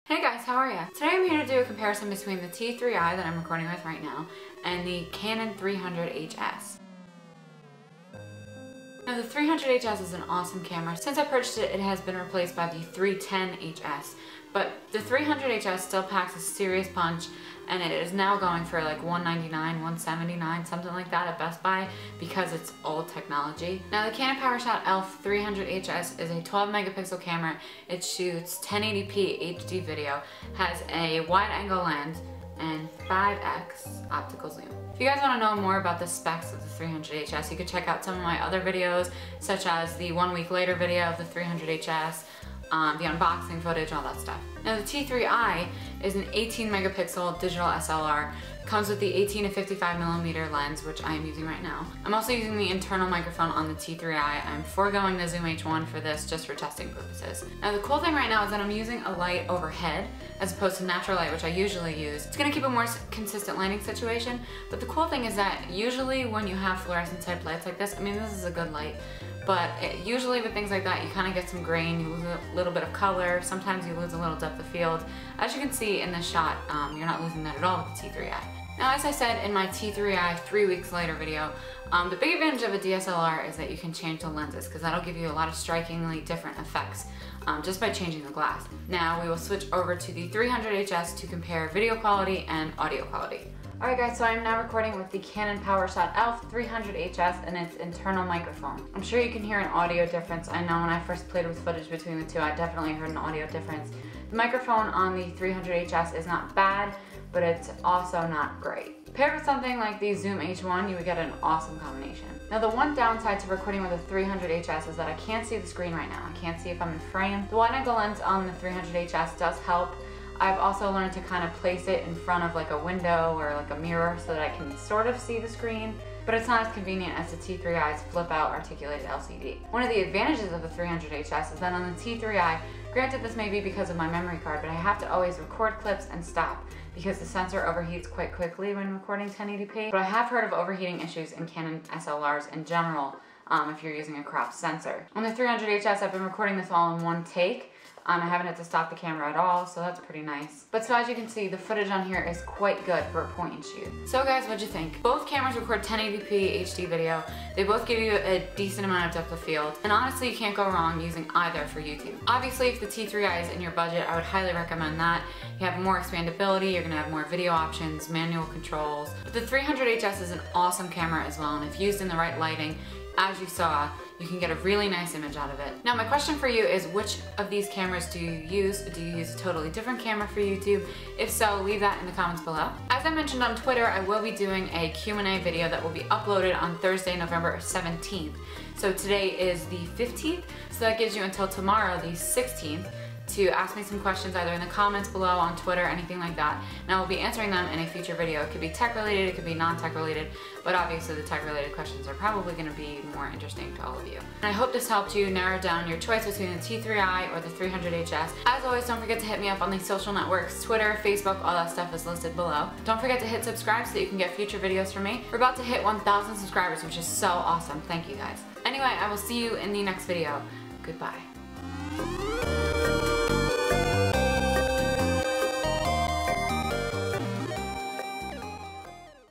Hey guys, how are ya? Today I'm here to do a comparison between the T3i that I'm recording with right now and the Canon 300HS. Now the 300HS is an awesome camera. Since I purchased it, it has been replaced by the 310HS, but the 300HS still packs a serious punch, and it is now going for like $199, $179, something like that at Best Buy because it's old technology. Now the Canon Powershot ELPH 300HS is a 12 megapixel camera. It shoots 1080p HD video, has a wide angle lens, and 5x optical zoom. If you guys want to know more about the specs of the 300HS, you can check out some of my other videos, such as the 1 week later video of the 300HS, the unboxing footage, all that stuff. Now the T3i is an 18 megapixel digital SLR, comes with the 18 to 55 millimeter lens, which I am using right now. I'm also using the internal microphone on the T3i. I'm foregoing the Zoom H1 for this just for testing purposes. Now the cool thing right now is that I'm using a light overhead as opposed to natural light, which I usually use. It's gonna keep a more consistent lighting situation, but the cool thing is that usually when you have fluorescent type lights like this, I mean this is a good light, but usually with things like that you kind of get some grain, you lose a little bit of color, sometimes you lose a little depth of field. As you can see in this shot, you're not losing that at all with the T3i. Now as I said in my T3i 3 weeks later video, the big advantage of a DSLR is that you can change the lenses because that'll give you a lot of strikingly different effects just by changing the glass. Now we will switch over to the 300HS to compare video quality and audio quality. Alright guys, so I'm now recording with the Canon Powershot ELPH 300HS and its internal microphone. I'm sure you can hear an audio difference. I know when I first played with footage between the two, I definitely heard an audio difference. The microphone on the 300HS is not bad, but it's also not great. Paired with something like the Zoom H1, you would get an awesome combination. Now the one downside to recording with a 300HS is that I can't see the screen right now. I can't see if I'm in frame. The wide angle lens on the 300HS does help. I've also learned to kind of place it in front of like a window or like a mirror so that I can sort of see the screen, but it's not as convenient as the T3i's flip out articulated LCD. One of the advantages of the 300HS is that on the T3i, granted this may be because of my memory card, but I have to always record clips and stop because the sensor overheats quite quickly when recording 1080p. But I have heard of overheating issues in Canon SLRs in general if you're using a cropped sensor. On the 300HS, I've been recording this all in one take. I haven't had to stop the camera at all, so that's pretty nice. But so as you can see, the footage on here is quite good for a point and shoot. So guys, what'd you think? Both cameras record 1080p HD video. They both give you a decent amount of depth of field. And honestly, you can't go wrong using either for YouTube. Obviously, if the T3i is in your budget, I would highly recommend that. You have more expandability, you're gonna have more video options, manual controls. But the 300HS is an awesome camera as well, and if used in the right lighting, as you saw, you can get a really nice image out of it. Now my question for you is, which of these cameras do you use? Do you use a totally different camera for YouTube? If so, leave that in the comments below. As I mentioned on Twitter, I will be doing a Q&A video that will be uploaded on Thursday, November 17th. So today is the 15th, so that gives you until tomorrow, the 16th, to ask me some questions either in the comments below, on Twitter, anything like that. And I will be answering them in a future video. It could be tech related, it could be non-tech related, but obviously the tech related questions are probably going to be more interesting to all of you. And I hope this helped you narrow down your choice between the T3i or the 300HS. As always, don't forget to hit me up on these social networks, Twitter, Facebook, all that stuff is listed below. Don't forget to hit subscribe so that you can get future videos from me. We're about to hit 1,000 subscribers, which is so awesome. Thank you guys. Anyway, I will see you in the next video. Goodbye.